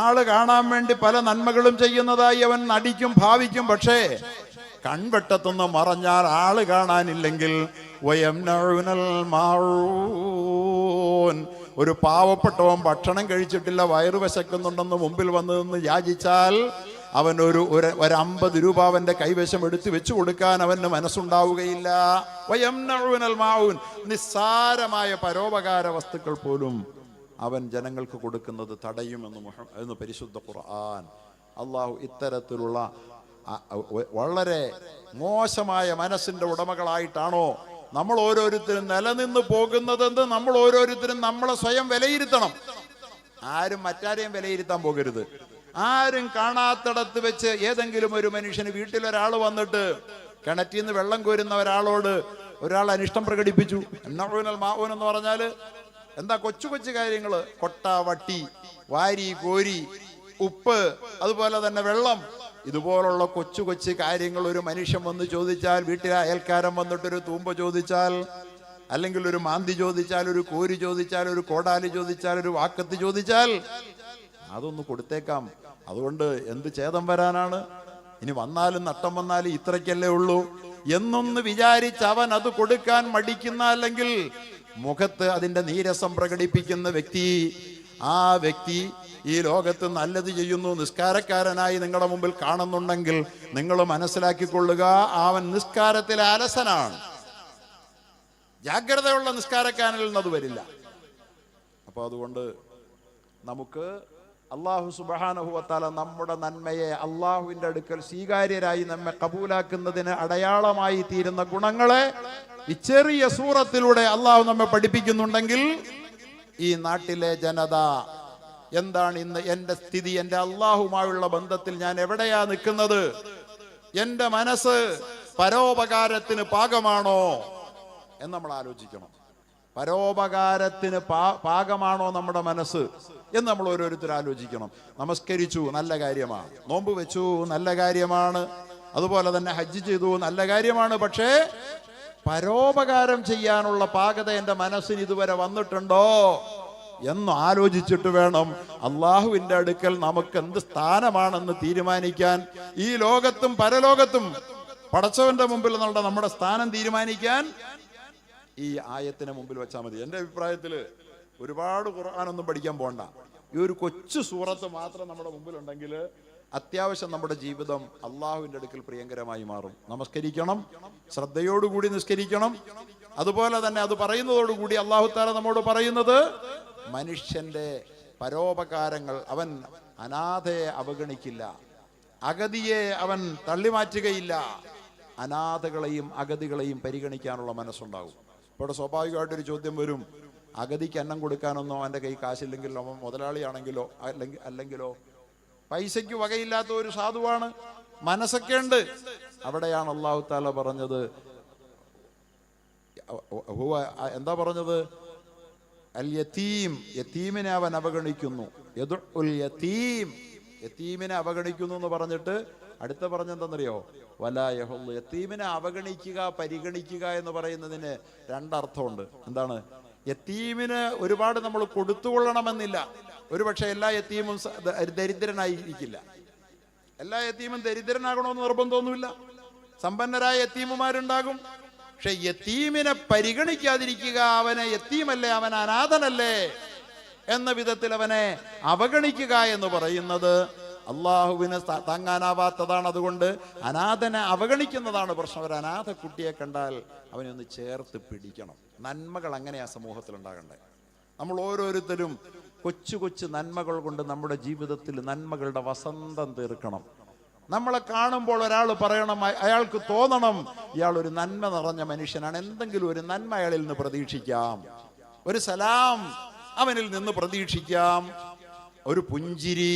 ആള് കാണാൻ വേണ്ടി പല നന്മകളും ചെയ്യുന്നതായി അവൻ നടിക്കും, ഭാവിക്കും. പക്ഷേ കൺവെട്ടത്തുനിന്ന് മറഞ്ഞാൽ ആള് കാണാനില്ലെങ്കിൽ വയംനഉനൽ മാഊൻ, ഒരു പാവപ്പെട്ടവൻ ഭക്ഷണം കഴിച്ചിട്ടില്ല, വയറ് വിശക്കുന്നുണ്ടെന്ന് മുമ്പിൽ വന്നു നിന്ന് യാചിച്ചാൽ അവൻ ഒരു 50 രൂപ അവന്റെ കൈവശം എടുത്ത് വെച്ചു കൊടുക്കാൻ അവന് മനസ്സുണ്ടാവുകയില്ല. വയംനഉനൽ മാഊൻ, നിസ്സാരമായ പരോപകാര വസ്തുക്കൾ പോലും അവൻ ജനങ്ങൾക്ക് കൊടുക്കുന്നത് തടയുമെന്ന് പരിശുദ്ധ ഖുർആൻ. അള്ളാഹു ഇത്തരത്തിലുള്ള വളരെ മോശമായ മനസ്സിന്റെ ഉടമകളായിട്ടാണോ നമ്മൾ ഓരോരുത്തരും നിലനിന്ന് പോകുന്നതെന്ന് നമ്മൾ ഓരോരുത്തരും നമ്മളെ സ്വയം വിലയിരുത്തണം. ആരും മറ്റാരെയും വിലയിരുത്താൻ പോകരുത്. ആരും കാണാത്തിടത്ത് വെച്ച് ഏതെങ്കിലും ഒരു മനുഷ്യന് വീട്ടിലൊരാൾ വന്നിട്ട് കിണറ്റിൽ നിന്ന് വെള്ളം കോരുന്ന ഒരാൾ അനിഷ്ടം പ്രകടിപ്പിച്ചു. എന്നൽ മാഊൻ എന്ന് പറഞ്ഞാൽ എന്താ? കൊച്ചു കൊച്ചു കാര്യങ്ങള്, കൊട്ട, വട്ടി, വാരി, കോരി, ഉപ്പ്, അതുപോലെ തന്നെ വെള്ളം, ഇതുപോലുള്ള കൊച്ചു കൊച്ചു കാര്യങ്ങൾ ഒരു മനുഷ്യൻ വന്ന് ചോദിച്ചാൽ, വീട്ടിലെ അയൽക്കാരൻ വന്നിട്ടൊരു തൂമ്പ ചോദിച്ചാൽ, അല്ലെങ്കിൽ ഒരു മാന്തി ചോദിച്ചാൽ, ഒരു കോരി ചോദിച്ചാൽ, ഒരു കോടാലി ചോദിച്ചാൽ, ഒരു വാക്കത്ത് ചോദിച്ചാൽ അതൊന്ന് കൊടുത്തേക്കാം. അതുകൊണ്ട് എന്ത് ഛേദം വരാനാണ്? ഇനി വന്നാലും നട്ടം വന്നാലും ഇത്രയ്ക്കല്ലേ ഉള്ളൂ എന്നൊന്ന് വിചാരിച്ച് അവൻ അത് കൊടുക്കാൻ മടിക്കുന്ന, അല്ലെങ്കിൽ മുഖത്ത് അതിൻ്റെ നീരസം പ്രകടിപ്പിക്കുന്ന വ്യക്തി, ആ വ്യക്തി ഈ ലോകത്ത് നല്ലത് ചെയ്യുന്നു, നിസ്കാരക്കാരനായി നിങ്ങളുടെ മുമ്പിൽ കാണുന്നുണ്ടെങ്കിൽ നിങ്ങൾ മനസ്സിലാക്കിക്കൊള്ളുക, അവൻ നിസ്കാരത്തിലെ അലസനാണ്. ജാഗ്രതയുള്ള നിസ്കാരക്കാരനിൽ നിന്ന് അത് വരില്ല. അപ്പോൾ അതുകൊണ്ട് നമുക്ക് അള്ളാഹു സുബ്ഹാനഹു വ തആല നമ്മുടെ നന്മയെ അള്ളാഹുവിൻ്റെ അടുക്കൽ സ്വീകാര്യരായി നമ്മെ കബൂലാക്കുന്നതിന് അടയാളമായി തീരുന്ന ഗുണങ്ങളെ ഈ ചെറിയ സൂറത്തിലൂടെ അള്ളാഹു നമ്മെ പഠിപ്പിക്കുന്നുണ്ടെങ്കിൽ, ഈ നാട്ടിലെ ജനത എന്താണ് ഇന്ന് എൻ്റെ സ്ഥിതി, എൻ്റെ അള്ളാഹുമായുള്ള ബന്ധത്തിൽ ഞാൻ എവിടെയാ നിൽക്കുന്നത്, എൻ്റെ മനസ്സ് പരോപകാരത്തിന് പാകമാണോ എന്ന് നമ്മൾ ആലോചിക്കണം. പരോപകാരത്തിന് പാകമാണോ നമ്മുടെ മനസ്സ് എന്ന് നമ്മൾ ഓരോരുത്തരും ആലോചിക്കണം. നമസ്കരിച്ചു, നല്ല കാര്യമാണ്. നോമ്പ് വെച്ചു, നല്ല കാര്യമാണ്. അതുപോലെ തന്നെ ഹജ്ജ് ചെയ്തു, നല്ല കാര്യമാണ്. പക്ഷേ പരോപകാരം ചെയ്യാനുള്ള പാകത എൻ്റെ മനസ്സിന് ഇതുവരെ വന്നിട്ടുണ്ടോ എന്ന് ആലോചിച്ചിട്ട് വേണം അള്ളാഹുവിൻ്റെ അടുക്കൽ നമുക്ക് എന്ത് സ്ഥാനമാണെന്ന് തീരുമാനിക്കാൻ. ഈ ലോകത്തും പരലോകത്തും പടച്ചവന്റെ മുമ്പിൽ നമ്മുടെ സ്ഥാനം തീരുമാനിക്കാൻ ഈ ആയത്തിന് മുമ്പിൽ വെച്ചാൽ മതി. എൻ്റെ അഭിപ്രായത്തിൽ ഒരുപാട് ഖുർആനൊന്നും പഠിക്കാൻ പോകണ്ട. ഈ ഒരു കൊച്ചു സൂറത്ത് മാത്രം നമ്മുടെ മുമ്പിലുണ്ടെങ്കിൽ അത്യാവശ്യം നമ്മുടെ ജീവിതം അള്ളാഹുവിൻ്റെ അടുക്കൽ പ്രിയങ്കരമായി മാറും. നമസ്കരിക്കണം, ശ്രദ്ധയോടുകൂടി നിസ്കരിക്കണം. അതുപോലെ തന്നെ അത് പറയുന്നതോടുകൂടി അള്ളാഹു തആല നമ്മോട് പറയുന്നത്, മനുഷ്യന്റെ പരോപകാരങ്ങൾ അവൻ അനാഥയെ അവഗണിക്കില്ല, അഗതിയെ അവൻ തള്ളിമാറ്റുകയില്ല, അനാഥകളെയും അഗതികളെയും പരിഗണിക്കാനുള്ള മനസ്സുണ്ടാകും. ഇവിടെ സ്വാഭാവികമായിട്ടൊരു ചോദ്യം വരും, അഗതിക്ക് അന്നം കൊടുക്കാനൊന്നും അവൻ്റെ കൈ കാശില്ലെങ്കിലോ, അവൻ മുതലാളിയാണെങ്കിലോ അല്ലെങ്കിലോ, പൈസയ്ക്ക് വകയില്ലാത്ത ഒരു സാധുവാണ്, മനസ്സൊക്കെ ഉണ്ട്. അവിടെയാണ് അല്ലാഹു തആല പറഞ്ഞത്, എന്താ പറഞ്ഞത്? അൽ യതീം, യതീമിനെ അവൻ അവഗണിക്കുന്നു. യദുൽ യതീം, യതീമിനെ അവഗണിക്കുന്നു എന്ന് പറഞ്ഞിട്ട് അടുത്ത പറഞ്ഞെന്തെന്നറിയോ? വലാ യഹുൽ. യതീമിനെ അവഗണിക്കുക, പരിഗണിക്കുക എന്ന് പറയുന്നതിന് രണ്ടർത്ഥമുണ്ട്. എന്താണ്? യതീമിന് ഒരുപാട് നമ്മൾ കൊടുത്തുകൊള്ളണമെന്നില്ല. ഒരുപക്ഷെ എല്ലാ യതീമും ദരിദ്രനായിരിക്കില്ല. എല്ലാ യതീമും ദരിദ്രനാകണമെന്ന് നിർബന്ധമൊന്നുമില്ല. സമ്പന്നരായ യതീമുമാരുണ്ടാകും. പക്ഷെ യതീമിനെ പരിഗണിക്കാതിരിക്കുക, അവനെ യതീമല്ലേ, അവൻ അനാഥനല്ലേ എന്ന വിധത്തിൽ അവനെ അവഗണിക്കുക എന്ന് പറയുന്നത് അള്ളാഹുവിന് താങ്ങാനാവാത്തതാണ്. അതുകൊണ്ട് അനാഥനെ അവഗണിക്കുന്നതാണ് പ്രശ്നം. ഒരു അനാഥ കുട്ടിയെ കണ്ടാൽ അവനെ ഒന്ന് ചേർത്ത് പിടിക്കണം. നന്മകൾ അങ്ങനെയാ സമൂഹത്തിൽ ഉണ്ടാകണ്ടേ. നമ്മൾ ഓരോരുത്തരും കൊച്ചു കൊച്ചു നന്മകൾ കൊണ്ട് നമ്മുടെ ജീവിതത്തിൽ നന്മകളുടെ വസന്തം തീർക്കണം. നമ്മളെ കാണുമ്പോൾ ഒരാൾ പറയണം, അയാൾക്ക് തോന്നണം ഇയാൾ ഒരു നന്മ നിറഞ്ഞ മനുഷ്യനാണ്. എന്തെങ്കിലും ഒരു നന്മ അയാളിൽ നിന്ന് പ്രതീക്ഷിക്കാം. ഒരു സലാം അവനിൽ നിന്ന് പ്രതീക്ഷിക്കാം. ഒരു പുഞ്ചിരി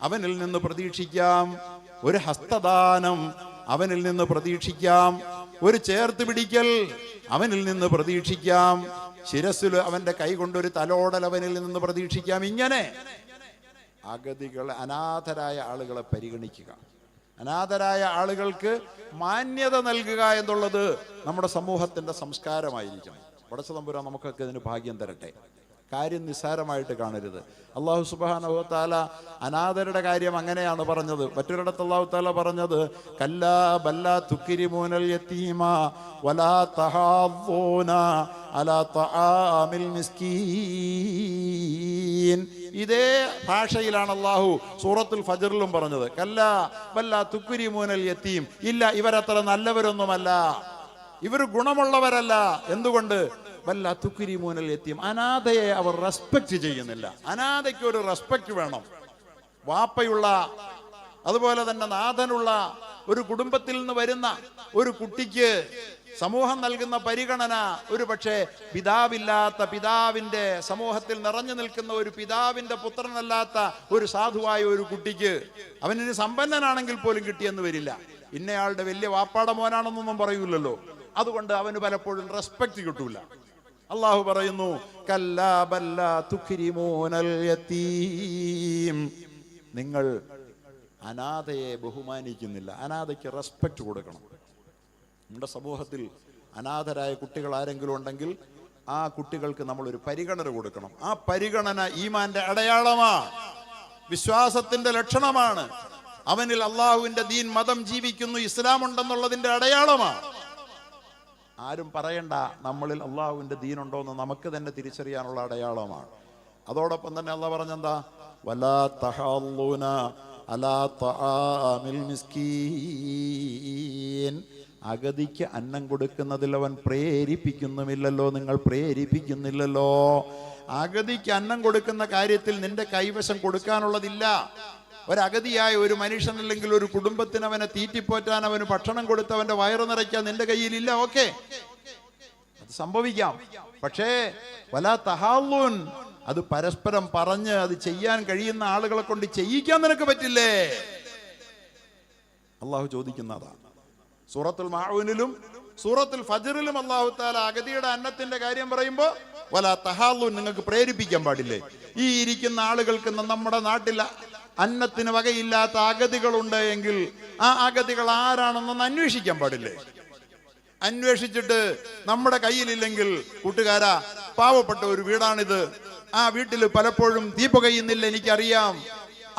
അവനിൽ നിന്ന് പ്രതീക്ഷിക്കാം. ഒരു ഹസ്തദാനം അവനിൽ നിന്ന് പ്രതീക്ഷിക്കാം. ഒരു ചേർത്ത് പിടിക്കൽ അവനിൽ നിന്ന് പ്രതീക്ഷിക്കാം. ശിരസ്സിൽ അവന്റെ കൈ കൊണ്ടൊരു തലോടൽ അവനിൽ നിന്ന് പ്രതീക്ഷിക്കാം. ഇങ്ങനെ അഗതികളെ, അനാഥരായ ആളുകളെ പരിഗണിക്കുക, അനാഥരായ ആളുകൾക്ക് മാന്യത നൽകുക എന്നുള്ളത് നമ്മുടെ സമൂഹത്തിന്റെ സംസ്കാരമായിരിക്കണം. പടച്ച തമ്പുരാൻ നമുക്കൊക്കെ ഇതിന് ഭാഗ്യം തരട്ടെ. കാര്യം നിസ്സാരമായിട്ട് കാണരുത്. അല്ലാഹു സുബ്ഹാനഹു വ തആല അനാഥരുടെ കാര്യം അങ്ങനെയാണ് പറഞ്ഞത്. മറ്റൊരിടത്ത് അല്ലാഹു തആല പറഞ്ഞത്, കല്ലാ ബല്ലാ തുക്രിമൂനൽ യതീമ വലാ തഹാദ്ദൂന അലാ തആമിൽ മിസ്കീൻ. ഇതേ ഭാഷയിലാണ് അല്ലാഹു സൂറത്തുൽ ഫജ്റിലും പറഞ്ഞത്. കല്ലാ ബല്ലാ തുക്രിമൂനൽ യതീം. ഇല്ല, ഇവരത്ര നല്ലവരൊന്നുമല്ല, ഇവർ ഗുണമുള്ളവരല്ല. എന്തുകൊണ്ട്? വല്ല തുക്രിമൂനൽ യതീം. അനാഥയെ അവർ റെസ്പെക്ട് ചെയ്യുന്നില്ല. അനാഥയ്ക്ക് ഒരു റെസ്പെക്ട് വേണം. വാപ്പയുള്ള, അതുപോലെ തന്നെ നാഥനുള്ള ഒരു കുടുംബത്തിൽ നിന്ന് വരുന്ന ഒരു കുട്ടിക്ക് സമൂഹം നൽകുന്ന പരിഗണന ഒരു പക്ഷേ പിതാവില്ലാത്ത, പിതാവിന്റെ സമൂഹത്തിൽ നിറഞ്ഞു നിൽക്കുന്ന ഒരു പിതാവിന്റെ പുത്രനല്ലാത്ത ഒരു സാധുവായ ഒരു കുട്ടിക്ക്, അവനിന് സമ്പന്നനാണെങ്കിൽ പോലും കിട്ടിയെന്ന് വരില്ല. ഇന്നയാളുടെ വലിയ വാപ്പാടെ മോനാണെന്നൊന്നും പറയൂലല്ലോ. അതുകൊണ്ട് അവന് പലപ്പോഴും റെസ്പെക്ട് കിട്ടൂല. അള്ളാഹു പറയുന്നു, കല്ലാ ബല്ലാ തുക്രിമൂനൽ യതീം. നിങ്ങൾ അനാഥയെ ബഹുമാനിക്കുന്നില്ല. അനാഥയ്ക്ക് റെസ്പെക്ട് കൊടുക്കണം. നമ്മുടെ സമൂഹത്തിൽ അനാഥരായ കുട്ടികൾ ആരെങ്കിലും ഉണ്ടെങ്കിൽ ആ കുട്ടികൾക്ക് നമ്മളൊരു പരിഗണന കൊടുക്കണം. ആ പരിഗണന ഈമാന്റെ അടയാളമാണ്, വിശ്വാസത്തിന്റെ ലക്ഷണമാണ്. അവനിൽ അള്ളാഹുവിന്റെ ദീൻ, മതം ജീവിക്കുന്നു, ഇസ്ലാം ഉണ്ടെന്നുള്ളതിന്റെ അടയാളമാണ്. ആരും പറയണ്ട നമ്മളിൽ അള്ളാഹുവിന്റെ ദീനുണ്ടോ എന്ന് നമുക്ക് തന്നെ തിരിച്ചറിയാനുള്ള അടയാളമാണ്. അതോടൊപ്പം തന്നെ അള്ളാഹ് പറഞ്ഞെന്താ, വലാ തഹല്ലൂന അലാ തആമിൽ മിസ്കീൻ, അഗതിക്ക് അന്നം കൊടുക്കുന്നതിൽ അവൻ പ്രേരിപ്പിക്കുന്നുമില്ലല്ലോ, നിങ്ങൾ പ്രേരിപ്പിക്കുന്നില്ലല്ലോ. അഗതിക്ക് അന്നം കൊടുക്കുന്ന കാര്യത്തിൽ നിന്റെ കൈവശം കൊടുക്കാനുള്ളതില്ല. ഒരഗതിയായ ഒരു മനുഷ്യനല്ലെങ്കിൽ ഒരു കുടുംബത്തിന് അവനെ തീറ്റിപ്പോറ്റാൻ, അവന് ഭക്ഷണം കൊടുത്ത് അവന്റെ വയറ് നിറയ്ക്കാൻ നിന്റെ കയ്യിലില്ല. ഓക്കെ, അത് സംഭവിക്കാം. പക്ഷേ വലാ തഹാല്ലൂൻ, അത് പരസ്പരം പറഞ്ഞ് അത് ചെയ്യാൻ കഴിയുന്ന ആളുകളെ കൊണ്ട് ചെയ്യിക്കാൻ നിനക്ക് പറ്റില്ലേ? അള്ളാഹു ചോദിക്കുന്നതാണ്. സൂറത്തുൽ മാഊനിലും സൂറത്തുൽ ഫജ്റിലും അല്ലാഹു തആല അഗതിയുടെ അന്നത്തിന്റെ കാര്യം പറയുമ്പോൾ വലാ തഹാല്ലൂൻ, നിങ്ങൾക്ക് പ്രേരിപ്പിക്കാൻ പാടില്ലേ? ഈ ഇരിക്കുന്ന ആളുകൾക്ക് നമ്മുടെ നാട്ടിൽ അന്നത്തിന് വകയില്ലാത്ത അഗതികളുണ്ട് എങ്കിൽ ആ അഗതികൾ ആരാണെന്നൊന്ന് അന്വേഷിക്കാൻ പാടില്ലേ? അന്വേഷിച്ചിട്ട് നമ്മുടെ കയ്യിലില്ലെങ്കിൽ, കൂട്ടുകാരാ, പാവപ്പെട്ട ഒരു വീടാണിത്, ആ വീട്ടിൽ പലപ്പോഴും തീ പുകയുന്നില്ല, എനിക്കറിയാം,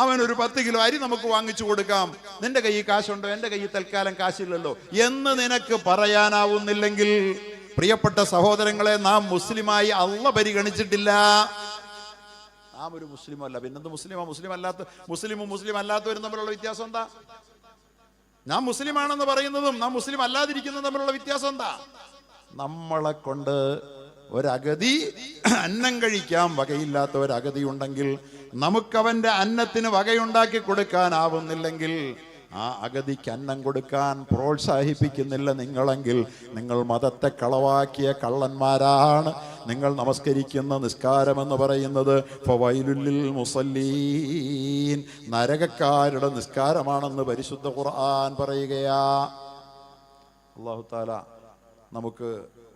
അവനൊരു 10 കിലോ അരി നമുക്ക് വാങ്ങിച്ചു കൊടുക്കാം, നിന്റെ കയ്യിൽ കാശുണ്ടോ? എന്റെ കയ്യിൽ തൽക്കാലം കാശില്ലല്ലോ എന്ന് നിനക്ക് പറയാനാവുന്നില്ലെങ്കിൽ, പ്രിയപ്പെട്ട സഹോദരങ്ങളെ, നാം മുസ്ലിമായി അള്ളാഹ് പരിഗണിച്ചിട്ടില്ല. നാം ഒരു മുസ്ലിം അല്ല, പിന്നെന്ത് മുസ്ലിമാ? മുസ്ലിം അല്ലാത്തവരും തമ്മിലുള്ള വ്യത്യാസം എന്താ? നാം മുസ്ലിമാണെന്ന് പറയുന്നതും നാം മുസ്ലിം അല്ലാതിരിക്കുന്നതും തമ്മിലുള്ള വ്യത്യാസം എന്താ? നമ്മളെ കൊണ്ട് ഒരഗതി അന്നം കഴിക്കാൻ വകയില്ലാത്ത ഒരഗതി ഉണ്ടെങ്കിൽ, നമുക്കവന്റെ അന്നത്തിന് വകയുണ്ടാക്കി കൊടുക്കാനാവുന്നില്ലെങ്കിൽ, ആ അഗതിക്ക് അന്നം കൊടുക്കാൻ പ്രോത്സാഹിപ്പിക്കുന്നില്ല നിങ്ങളെങ്കിൽ, നിങ്ങൾ മതത്തെ കളവാക്കിയ കള്ളന്മാരാണ്. നിങ്ങൾ നമസ്കരിക്കുന്ന നിസ്കാരമെന്ന് പറയുന്നത് ഫവൈലുൽ മുസല്ലീൻ, നരകക്കാരുടെ നിസ്കാരമാണെന്ന് പരിശുദ്ധ ഖുർആൻ പറയുകയാ. അല്ലാഹു തആല നമുക്ക്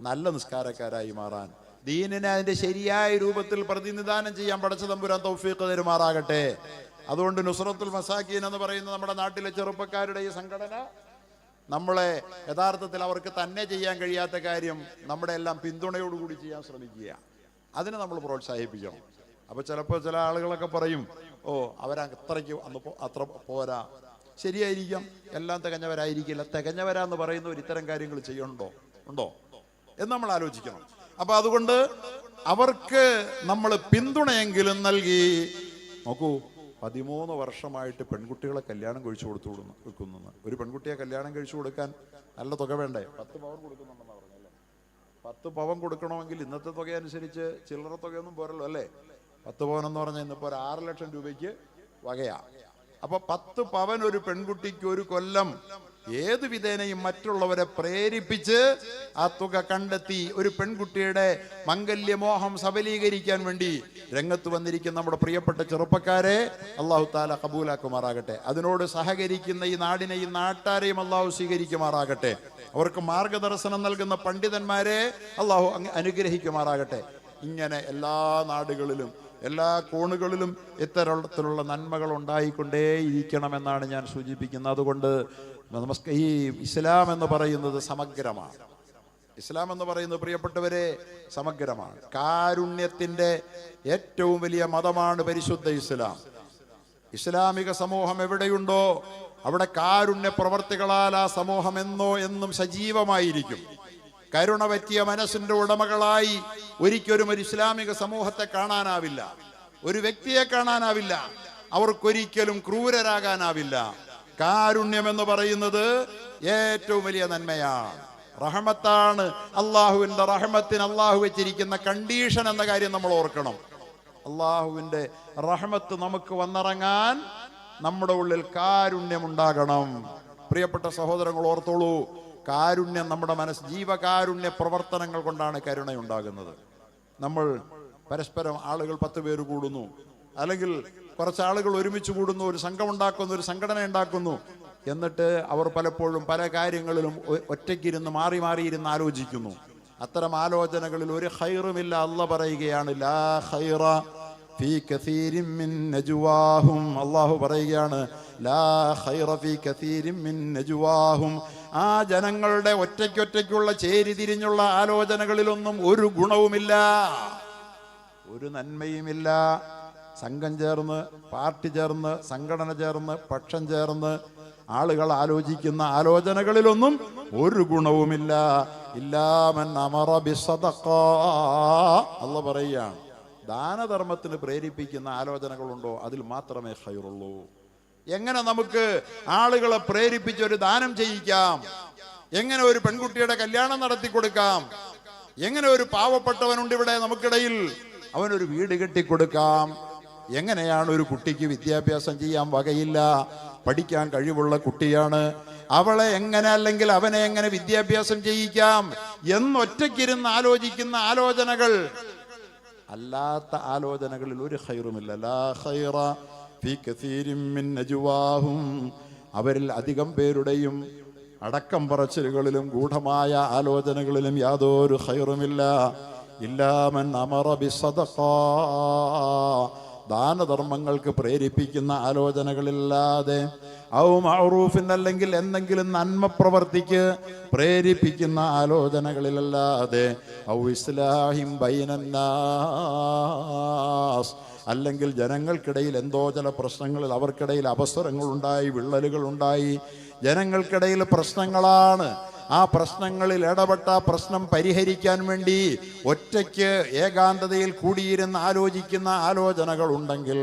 നല്ല നിസ്കാരക്കാരായി മാറാൻ, ദീനിനെ അതിന്റെ ശരിയായ രൂപത്തിൽ പ്രതിനിധാനം ചെയ്യാൻ പടച്ച തമ്പുരാൻ തൗഫീഖ് തരുമാറാകട്ടെ. അതുകൊണ്ട് നുസ്രത്തുൽ മസാക്കീൻ എന്ന് പറയുന്ന നമ്മുടെ നാട്ടിലെ ചെറുപ്പക്കാരുടെ ഈ സംഘടന നമ്മളെ യഥാർത്ഥത്തിൽ അവർക്ക് തന്നെ ചെയ്യാൻ കഴിയാത്ത കാര്യം നമ്മുടെ എല്ലാം പിന്തുണയോടുകൂടി ചെയ്യാൻ ശ്രമിക്കുക. അതിനെ നമ്മൾ പ്രോത്സാഹിപ്പിക്കണം. അപ്പോൾ ചിലപ്പോൾ ചില ആളുകളൊക്കെ പറയും, ഓ അവരത്രയ്ക്ക് അത്ര പോരാ. ശരിയായിരിക്കാം, എല്ലാം തികഞ്ഞവരായിരിക്കില്ല. തികഞ്ഞവരാന്ന് പറയുന്നവർ ഇത്തരം കാര്യങ്ങൾ ചെയ്യണ്ടോ ഉണ്ടോ എന്ന് നമ്മൾ ആലോചിക്കണം. അപ്പൊ അതുകൊണ്ട് അവർക്ക് നമ്മൾ പിന്തുണയെങ്കിലും നൽകി. നോക്കൂ, 13 വർഷമായിട്ട് പെൺകുട്ടികളെ കല്യാണം കഴിച്ചു കൊടുക്കുന്നു. ഒരു പെൺകുട്ടിയെ കല്യാണം കഴിച്ചു കൊടുക്കാൻ നല്ല തുക വേണ്ടേ? 10 പവൻ കൊടുക്കുന്നുണ്ടെന്നാ പറഞ്ഞല്ലേ? 10 പവൻ കൊടുക്കണമെങ്കിൽ ഇന്നത്തെ തുക അനുസരിച്ച് ചില്ലറ തുകയൊന്നും പോരല്ലോ അല്ലേ? 10 പവൻ എന്ന് പറഞ്ഞാൽ ഇന്നിപ്പോൾ ഒരു 6 ലക്ഷം രൂപയ്ക്ക് വകയാ. അപ്പൊ 10 പവൻ ഒരു പെൺകുട്ടിക്ക് ഒരു കൊല്ലം ഏത് വിധേനയും മറ്റുള്ളവരെ പ്രേരിപ്പിച്ച് ആ തുക കണ്ടെത്തി ഒരു പെൺകുട്ടിയുടെ മംഗല്യമോഹം സബലീകരിക്കാൻ വേണ്ടി രംഗത്ത് വന്നിരിക്കുന്ന നമ്മുടെ പ്രിയപ്പെട്ട ചെറുപ്പക്കാരെ അല്ലാഹു തആല കബൂലാക്കുമാറാകട്ടെ. അതിനോട് സഹകരിക്കുന്ന ഈ നാടിനെയും നാട്ടാരെയും അല്ലാഹു സ്വീകരിക്കുമാറാകട്ടെ. അവർക്ക് മാർഗദർശനം നൽകുന്ന പണ്ഡിതന്മാരെ അല്ലാഹു അനുഗ്രഹിക്കുമാറാകട്ടെ. ഇങ്ങനെ എല്ലാ നാടുകളിലും എല്ലാ കോണുകളിലും ഇത്തരത്തിലുള്ള നന്മകൾ ഉണ്ടായിക്കൊണ്ടേയിരിക്കണമെന്നാണ് ഞാൻ സൂചിപ്പിക്കുന്നത്. അതുകൊണ്ട് ഈ ഇസ്ലാം എന്ന് പറയുന്നത് സമഗ്രമാണ്. ഇസ്ലാം എന്ന് പറയുന്നത് പ്രിയപ്പെട്ടവരെ സമഗ്രമാണ്. കാരുണ്യത്തിന്റെ ഏറ്റവും വലിയ മതമാണ് പരിശുദ്ധ ഇസ്ലാം. ഇസ്ലാമിക സമൂഹം എവിടെയുണ്ടോ അവിടെ കാരുണ്യ പ്രവർത്തികളാൽ ആ സമൂഹം എന്നും സജീവമായിരിക്കും. കരുണ പറ്റിയ മനസ്സിന്റെ ഉടമകളായി ഒരിക്കലും ഒരു ഇസ്ലാമിക സമൂഹത്തെ കാണാനാവില്ല, ഒരു വ്യക്തിയെ കാണാനാവില്ല. അവർക്കൊരിക്കലും ക്രൂരരാകാനാവില്ല. കാരുണ്യം എന്ന് പറയുന്നത് ഏറ്റവും വലിയ നന്മയാണ്, റഹ്മത്താണ്. അള്ളാഹുവിന്റെ റഹ്മത്തിന് അള്ളാഹു വെച്ചിരിക്കുന്ന കണ്ടീഷൻ എന്ന കാര്യം നമ്മൾ ഓർക്കണം. അള്ളാഹുവിന്റെ റഹ്മത്ത് നമുക്ക് വന്നിറങ്ങാൻ നമ്മുടെ ഉള്ളിൽ കാരുണ്യം ഉണ്ടാകണം. പ്രിയപ്പെട്ട സഹോദരങ്ങൾ ഓർത്തോളൂ, കാരുണ്യം നമ്മുടെ ജീവകാരുണ്യ പ്രവർത്തനങ്ങൾ കൊണ്ടാണ് കരുണയുണ്ടാകുന്നത്. നമ്മൾ പരസ്പരം ആളുകൾ 10 പേര് കൂടുന്നു, അല്ലെങ്കിൽ കുറച്ച് ആളുകൾ ഒരുമിച്ച് കൂടുന്നു, ഒരു സംഘം ഉണ്ടാക്കുന്നു, ഒരു സംഘടന ഉണ്ടാക്കുന്നു. എന്നിട്ട് അവർ പലപ്പോഴും പല കാര്യങ്ങളിലും ഒറ്റയ്ക്കിരുന്ന് മാറിയിരുന്ന് ആലോചിക്കുന്നു. അത്തരം ആലോചനകളിൽ ഒരു ഖൈറുമില്ല. അല്ലാഹ് പറയുകയാണ്, ലാ ഖൈറ ഫീ കസീരിൻ മിൻ നജ്വാഹും. അല്ലാഹു പറയുകയാണ്, ലാ ഖൈറ ഫീ കസീരിൻ മിൻ നജ്വാഹും. ആ ജനങ്ങളുടെ ഒറ്റയ്ക്കൊറ്റയ്ക്കുള്ള ചേരിതിരിഞ്ഞുള്ള ആലോചനകളിലൊന്നും ഒരു ഗുണവുമില്ല, ഒരു നന്മയുമില്ല. സംഘം ചേർന്ന്, പാർട്ടി ചേർന്ന്, സംഘടന ചേർന്ന്, പക്ഷം ചേർന്ന് ആളുകൾ ആലോചിക്കുന്ന ആലോചനകളിലൊന്നും ഒരു ഗുണവുമില്ല. ഇല്ലാ മൻ അമറ ബിസ്സദഖ. അല്ലാഹ് പറയുകയാണ്, ദാനധർമ്മത്തിന് പ്രേരിപ്പിക്കുന്ന ആലോചനകളുണ്ടോ അതിൽ മാത്രമേ ഖൈറുള്ളൂ. എങ്ങനെ നമുക്ക് ആളുകളെ പ്രേരിപ്പിച്ച് ഒരു ദാനം ചെയ്യിക്കാം, എങ്ങനെ ഒരു പെൺകുട്ടിയുടെ കല്യാണം നടത്തി കൊടുക്കാം, എങ്ങനെ ഒരു പാവപ്പെട്ടവനുണ്ട് ഇവിടെ നമുക്കിടയിൽ അവനൊരു വീട് കെട്ടിക്കൊടുക്കാം, എങ്ങനെയാണ് ഒരു കുട്ടിക്ക് വിദ്യാഭ്യാസം ചെയ്യാൻ വകയില്ല, പഠിക്കാൻ കഴിവുള്ള കുട്ടിയാണ്, അവളെ എങ്ങനെ അല്ലെങ്കിൽ അവനെ എങ്ങനെ വിദ്യാഭ്യാസം ചെയ്യിക്കാം എന്നൊറ്റയ്ക്കിരുന്ന് ആലോചിക്കുന്ന ആലോചനകൾ അല്ലാത്ത ആലോചനകളിൽ ഒരു ഖൈറുമില്ല. ലാ ഖൈറ ഫീ കസീരിൻ മിൻ നജ്വാഹും, അവരിൽ അധികം പേരുടെയും അടക്കം പറച്ചിലുകളിലും ഗൂഢമായ ആലോചനകളിലും യാതൊരു ഖൈറുമില്ല. ഇല്ലാ മൻ അമറ ബിസ്സദഖ, ദാനധർമ്മങ്ങൾക്ക് പ്രേരിപ്പിക്കുന്ന ആലോചനകളില്ലാതെ, ഔ മഅറൂഫിൻ, അല്ലെങ്കിൽ എന്തെങ്കിലും നന്മ പ്രവർത്തിക്ക് പ്രേരിപ്പിക്കുന്ന ആലോചനകളിലല്ലാതെ, ഔ ഇസ്ലാഹിം ബൈനന്നാസ്, അല്ലെങ്കിൽ ജനങ്ങൾക്കിടയിൽ എന്തോ ചില പ്രശ്നങ്ങളിൽ അവർക്കിടയിൽ അവസരങ്ങളുണ്ടായി, വിള്ളലുകളുണ്ടായി, ജനങ്ങൾക്കിടയിൽ പ്രശ്നങ്ങളാണ്, ആ പ്രശ്നങ്ങളിൽ ഇടപെട്ട പ്രശ്നം പരിഹരിക്കാൻ വേണ്ടി ഒറ്റയ്ക്ക് ഏകാന്തതയിൽ കൂടിയിരുന്ന് ആലോചിക്കുന്ന ആലോചനകൾ ഉണ്ടെങ്കിൽ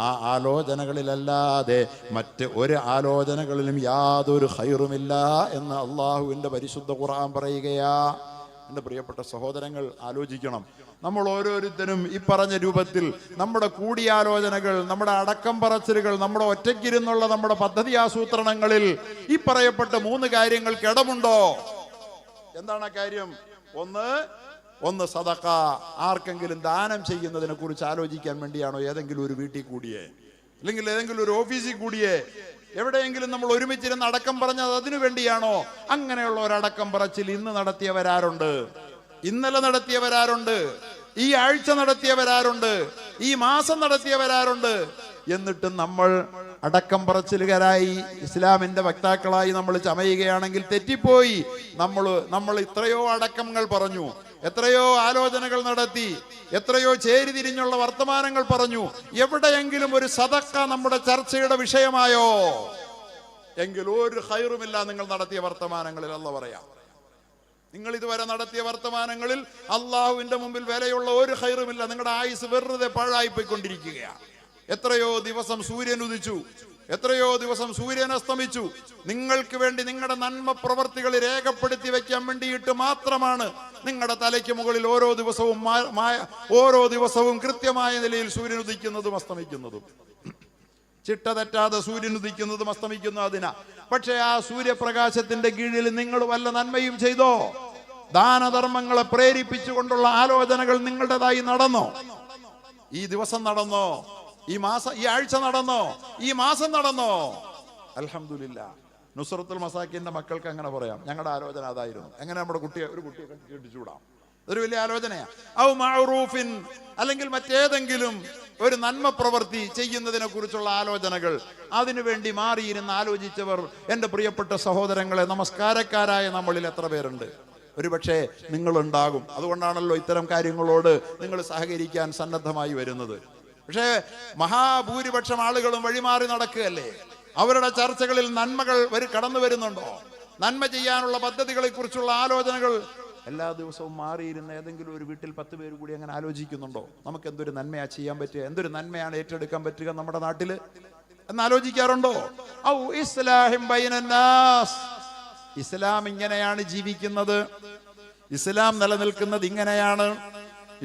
ആ ആലോചനകളിലല്ലാതെ മറ്റ് ഒരു ആലോചനകളിലും യാതൊരു ഖൈറുമില്ല എന്ന് അള്ളാഹുവിൻ്റെ പരിശുദ്ധ ഖുർആൻ പറയുകയാ. എൻ്റെ പ്രിയപ്പെട്ട സഹോദരങ്ങൾ, ആലോചിക്കണം. നമ്മൾ ഓരോരുത്തരും ഈ പറഞ്ഞ രൂപത്തിൽ നമ്മുടെ കൂടിയാലോചനകൾ, നമ്മുടെ അടക്കം പറച്ചിലുകൾ, നമ്മുടെ ഒറ്റയ്ക്കിരുന്നുള്ള നമ്മുടെ പദ്ധതി ആസൂത്രണങ്ങളിൽ ഈ പറയപ്പെട്ട 3 കാര്യങ്ങൾക്ക് ഇടമുണ്ടോ? എന്താണ് ആ കാര്യം? ഒന്ന് സദഖ, ആർക്കെങ്കിലും ദാനം ചെയ്യുന്നതിനെ കുറിച്ച് ആലോചിക്കാൻ വേണ്ടിയാണോ ഏതെങ്കിലും ഒരു വീട്ടിൽ കൂടിയേ, അല്ലെങ്കിൽ ഏതെങ്കിലും ഒരു ഓഫീസിൽ കൂടിയേ, എവിടെയെങ്കിലും നമ്മൾ ഒരുമിച്ചിരുന്ന് അടക്കം പറഞ്ഞത് അതിനു വേണ്ടിയാണോ? അങ്ങനെയുള്ള ഒരടക്കം പറച്ചിൽ ഇന്ന് നടത്തിയവരാരുണ്ട്, ഇന്നലെ നടത്തിയവരാരുണ്ട്, ഈ ആഴ്ച നടത്തിയവരാരുണ്ട്, ഈ മാസം നടത്തിയവരാരുണ്ട്? എന്നിട്ട് നമ്മൾ അടക്കം പറച്ചിലുകാരായി ഇസ്ലാമിന്റെ വക്താക്കളായി നമ്മൾ ചമയുകയാണെങ്കിൽ തെറ്റിപ്പോയി. നമ്മൾ എത്രയോ അടക്കങ്ങൾ പറഞ്ഞു, എത്രയോ ആലോചനകൾ നടത്തി, എത്രയോ ചേരിതിരിഞ്ഞുള്ള വർത്തമാനങ്ങൾ പറഞ്ഞു. എവിടെയെങ്കിലും ഒരു സദഖ നമ്മുടെ ചർച്ചയുടെ വിഷയമായോ? എങ്കിൽ ഒരു ഖൈറുമില്ല നിങ്ങൾ നടത്തിയ വർത്തമാനങ്ങളിൽ. അല്ലാഹു പറയാം, നിങ്ങൾ ഇതുവരെ നടത്തിയ വർത്തമാനങ്ങളിൽ അള്ളാഹുവിന്റെ മുമ്പിൽ വിലയുള്ള ഒരു ഖൈറുമില്ല. നിങ്ങളുടെ ആയുസ് വെറുതെ പാഴായിപ്പോയിക്കൊണ്ടിരിക്കുകയാണ്. എത്രയോ ദിവസം സൂര്യൻ ഉദിച്ചു, എത്രയോ ദിവസം സൂര്യൻ അസ്തമിച്ചു. നിങ്ങൾക്ക് വേണ്ടി നിങ്ങളുടെ നന്മ പ്രവർത്തികൾ രേഖപ്പെടുത്തി വെക്കാൻ വേണ്ടിയിട്ട് മാത്രമാണ് നിങ്ങളുടെ തലയ്ക്ക് മുകളിൽ ഓരോ ദിവസവും കൃത്യമായ നിലയിൽ സൂര്യൻ ഉദിക്കുന്നതും അസ്തമിക്കുന്നതും, ചിട്ട തെറ്റാതെ സൂര്യൻ ഉദിക്കുന്നതും അസ്തമിക്കുന്നു അതിനാ. പക്ഷെ ആ സൂര്യപ്രകാശത്തിന്റെ കീഴിൽ നിങ്ങൾ വല്ല നന്മയും ചെയ്തോ? ദാനധർമ്മങ്ങളെ പ്രേരിപ്പിച്ചുകൊണ്ടുള്ള ആലോചനകൾ നിങ്ങളുടേതായി നടന്നോ? ഈ ദിവസം നടന്നോ? ഈ ആഴ്ച നടന്നോ? ഈ മാസം നടന്നോ? അൽഹംദുലില്ലാ. നുസ്രത്തുൽ മസാക്കിന്റെ മക്കൾക്ക് അങ്ങനെ പറയാം, ഞങ്ങളുടെ ആലോചന അതായിരുന്നു. എങ്ങനെ നമ്മുടെ ഒരു കുട്ടിയെ കെട്ടിച്ചൂടാം? അതൊരു വലിയ ആലോചനയാണ്. ഔ മഅറൂഫിൻ, അല്ലെങ്കിൽ മറ്റേതെങ്കിലും ഒരു നന്മ പ്രവൃത്തി ചെയ്യുന്നതിനെ കുറിച്ചുള്ള ആലോചനകൾ, അതിനുവേണ്ടി മാറിയിരുന്ന് ആലോചിച്ചവർ എൻ്റെ പ്രിയപ്പെട്ട സഹോദരങ്ങളെ, നമസ്കാരക്കാരായ നമ്മളിൽ എത്ര പേരുണ്ട്? ഒരുപക്ഷെ നിങ്ങളുണ്ടാകും. അതുകൊണ്ടാണല്ലോ ഇത്തരം കാര്യങ്ങളോട് നിങ്ങൾ സഹകരിക്കാൻ സന്നദ്ധമായി വരുന്നത്. പക്ഷേ മഹാഭൂരിപക്ഷം ആളുകളും വഴിമാറി നടക്കുകയല്ലേ. അവരുടെ ചർച്ചകളിൽ നന്മകൾ കടന്നു വരുന്നുണ്ടോ? നന്മ ചെയ്യാനുള്ള പദ്ധതികളെ കുറിച്ചുള്ള ആലോചനകൾ എല്ലാ ദിവസവും മാറിയിരുന്ന ഏതെങ്കിലും ഒരു വീട്ടിൽ 10 പേര് കൂടി അങ്ങനെ ആലോചിക്കുന്നുണ്ടോ? നമുക്ക് എന്തൊരു നന്മയാ ചെയ്യാൻ പറ്റുക, എന്തൊരു നന്മയാണ് ഏറ്റെടുക്കാൻ പറ്റുക നമ്മുടെ നാട്ടില് എന്നാലോചിക്കാറുണ്ടോ? ഔ ഇസ്ലാഹിം ബൈനന്നാസ്, ഇസ്ലാം ഇങ്ങനെയാണ് ജീവിക്കുന്നത്, ഇസ്ലാം നിലനിൽക്കുന്നത് ഇങ്ങനെയാണ്,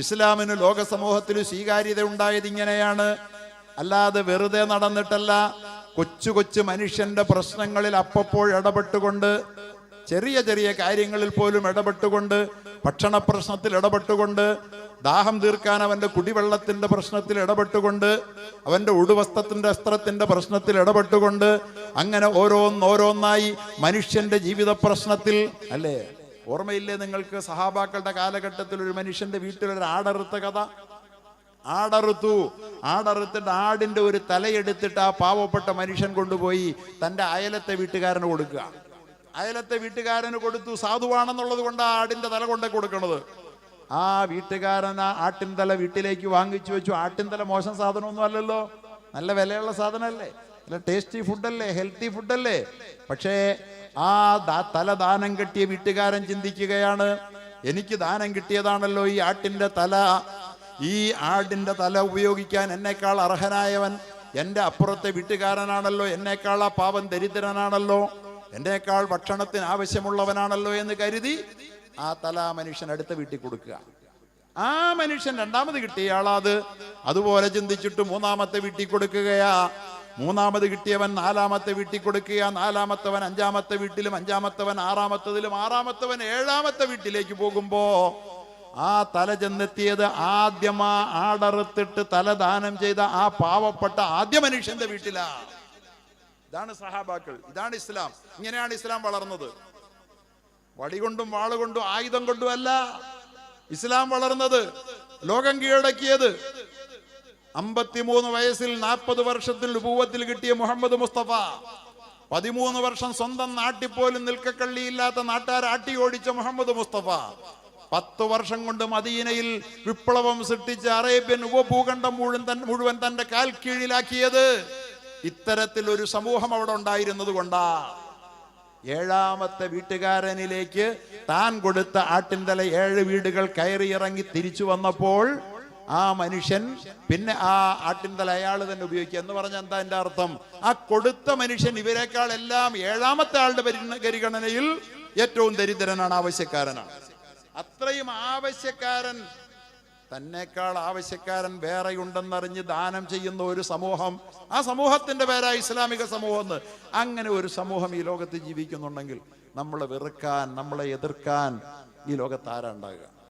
ഇസ്ലാമിന് ലോക സമൂഹത്തിൽ സ്വീകാര്യത ഉണ്ടായത് ഇങ്ങനെയാണ്. അല്ലാതെ വെറുതെ നടന്നിട്ടല്ല. കൊച്ചു കൊച്ചു മനുഷ്യന്റെ പ്രശ്നങ്ങളിൽ അപ്പപ്പോൾ ഇടപെട്ടുകൊണ്ട്, ചെറിയ ചെറിയ കാര്യങ്ങളിൽ പോലും ഇടപെട്ടുകൊണ്ട്, ഭക്ഷണ പ്രശ്നത്തിൽ ഇടപെട്ടുകൊണ്ട്, ദാഹം തീർക്കാൻ അവന്റെ കുടിവെള്ളത്തിന്റെ പ്രശ്നത്തിൽ ഇടപെട്ടുകൊണ്ട്, അവന്റെ ഉടുവസ്ത്രത്തിന്റെ വസ്ത്രത്തിന്റെ പ്രശ്നത്തിൽ ഇടപെട്ടുകൊണ്ട്, അങ്ങനെ ഓരോന്നായി മനുഷ്യന്റെ ജീവിത പ്രശ്നത്തിൽ അല്ലേ. ഓർമ്മയില്ലേ നിങ്ങൾക്ക് സഹാബാക്കളുടെ കാലഘട്ടത്തിൽ ഒരു മനുഷ്യന്റെ വീട്ടിലൊരു ആടറുത്ത കഥ? ആടറുത്തിട്ട് ആടിന്റെ ഒരു തലയെടുത്തിട്ട് ആ പാവപ്പെട്ട മനുഷ്യൻ കൊണ്ടുപോയി തന്റെ അയലത്തെ വീട്ടുകാരന് കൊടുക്കുക. അയലത്തെ വീട്ടുകാരന് കൊടുത്തു. സാധുവാണെന്നുള്ളത് കൊണ്ട് ആ ആടിന്റെ തല കൊണ്ടേ കൊടുക്കണത്. ആ വീട്ടുകാരൻ ആ ആട്ടിൻ തല വീട്ടിലേക്ക് വാങ്ങിച്ചു വെച്ചു. ആട്ടിൻ തല മോശം സാധനമൊന്നും അല്ലല്ലോ, നല്ല വിലയുള്ള സാധനമല്ലേ, നല്ല ടേസ്റ്റി ഫുഡല്ലേ, ഹെൽത്തി ഫുഡല്ലേ. പക്ഷേ ആ തല ദാനം കിട്ടിയ വീട്ടുകാരൻ ചിന്തിക്കുകയാണ്, എനിക്ക് ദാനം കിട്ടിയതാണല്ലോ ഈ ആട്ടിന്റെ തല, ഈ ആടിന്റെ തല ഉപയോഗിക്കാൻ എന്നേക്കാൾ അർഹനായവൻ എൻ്റെ അപ്പുറത്തെ വീട്ടുകാരനാണല്ലോ, എന്നേക്കാൾ ആ പാവം ദരിദ്രനാണല്ലോ, എന്നേക്കാൾ ഭക്ഷണത്തിന് ആവശ്യമുള്ളവനാണല്ലോ എന്ന് കരുതി ആ തല മനുഷ്യൻ അടുത്ത വീട്ടിൽ കൊടുക്കുക. ആ മനുഷ്യൻ രണ്ടാമത് കിട്ടിയ ആളത് അതുപോലെ ചിന്തിച്ചിട്ട് മൂന്നാമത്തെ വീട്ടിൽ കൊടുക്കുകയാ. മൂന്നാമത് കിട്ടിയവൻ നാലാമത്തെ വീട്ടിൽ കൊടുക്കുക, നാലാമത്തവൻ അഞ്ചാമത്തെ വീട്ടിലും, അഞ്ചാമത്തവൻ ആറാമത്തതിലും, ആറാമത്തവൻ ഏഴാമത്തെ വീട്ടിലേക്ക് പോകുമ്പോ ആ തല ചെന്നെത്തിയത് ആദ്യം ആ ആടറുത്തിട്ട് തല ദാനം ചെയ്ത ആ പാവപ്പെട്ട ആദ്യ മനുഷ്യന്റെ വീട്ടിലാ. ഇതാണ് സഹാബാക്കൾ, ഇതാണ് ഇസ്ലാം. ഇങ്ങനെയാണ് ഇസ്ലാം വളർന്നത്. വടികൊണ്ടും വാളുകൊണ്ടും ആയുധം കൊണ്ടും അല്ല ഇസ്ലാം വളർന്നത്, ലോകം കീഴടക്കിയത്. 53 വയസ്സിൽ 40 വർഷത്തിൽ നുബുവത്തിൽ കിട്ടിയ മുഹമ്മദ് മുസ്തഫ 13 വർഷം സ്വന്തം നാട്ടിൽ പോലും നിൽക്കക്കള്ളിയില്ലാത്ത നാട്ടാർ ആട്ടി ഓടിച്ച മുഹമ്മദ് മുസ്തഫ 10 വർഷം കൊണ്ട് മദീനയിൽ വിപ്ലവം സൃഷ്ടിച്ച് അറേബ്യൻ ഉപഭൂഖണ്ഡം മുഴുവൻ തന്റെ കാൽ കീഴിലാക്കിയത് ഇത്തരത്തിൽ ഒരു സമൂഹം അവിടെ ഉണ്ടായിരുന്നത് കൊണ്ടാ. ഏഴാമത്തെ വീട്ടുകാരനിലേക്ക് താൻ കൊടുത്ത ആട്ടിൻതല 7 വീടുകൾ കയറിയിറങ്ങി തിരിച്ചു വന്നപ്പോൾ ആ മനുഷ്യൻ പിന്നെ ആ ആട്ടിൻതല അയാൾ തന്നെ ഉപയോഗിക്കുക എന്ന് പറഞ്ഞാൽ എന്താ എന്റെ അർത്ഥം? ആ കൊടുത്ത മനുഷ്യൻ ഇവരെക്കാൾ എല്ലാം ഏഴാമത്തെ ആളുടെ പരിഗണനയിൽ ഏറ്റവും ദരിദ്രനാണ്, ആവശ്യക്കാരനാണ്. അത്രയും ആവശ്യക്കാരൻ, തന്നെക്കാൾ ആവശ്യക്കാരൻ വേറെയുണ്ടെന്നറിഞ്ഞ് ദാനം ചെയ്യുന്ന ഒരു സമൂഹം, ആ സമൂഹത്തിന്റെ പേരാ ഇസ്ലാമിക സമൂഹം എന്ന്. അങ്ങനെ ഒരു സമൂഹം ഈ ലോകത്ത് ജീവിക്കുന്നുണ്ടെങ്കിൽ നമ്മളെ വെറുക്കാൻ, നമ്മളെ എതിർക്കാൻ ഈ ലോകത്ത് ആരാ ഉണ്ടാകുക?